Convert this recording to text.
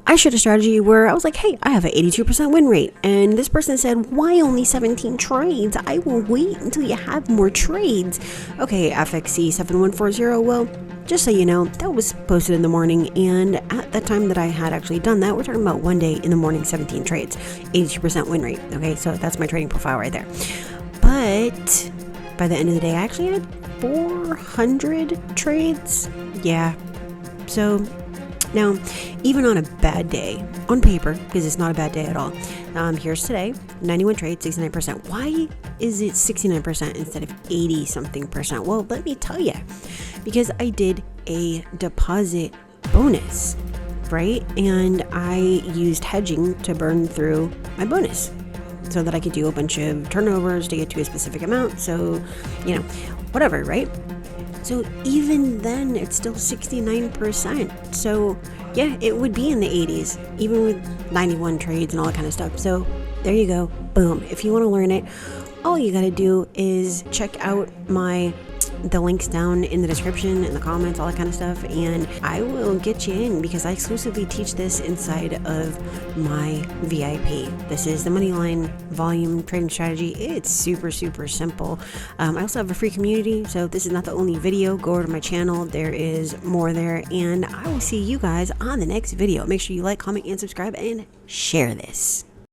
I shared a strategy where I was like, hey, I have an 82% win rate. And this person said, why only 17 trades? I will wait until you have more trades. Okay, FXC7140, well, just so you know, that was posted in the morning. And at the time that I had actually done that, we're talking about one day in the morning, 17 trades, 82% win rate. Okay, so that's my trading profile right there. But by the end of the day, I actually had 400 trades. Yeah, so now, even on a bad day, on paper, because it's not a bad day at all, here's today, 91 trades, 69%. Why is it 69% instead of 80-something%? Well, let me tell you, because I did a deposit bonus, right? And I used hedging to burn through my bonus so that I could do a bunch of turnovers to get to a specific amount. So, you know, whatever, right? So even then, it's still 69%. So yeah, it would be in the 80s, even with 91 trades and all that kind of stuff. So there you go. Boom. If you want to learn it, all you got to do is check out the links down in the description, in the comments, all that kind of stuff, and I will get you in because I exclusively teach this inside of my VIP. This is the Moneyline Volume Trading Strategy. It's super, super simple. I also have a free community, so this is not the only video. Go over to my channel. There is more there, and I will see you guys on the next video. Make sure you like, comment, and subscribe, and share this.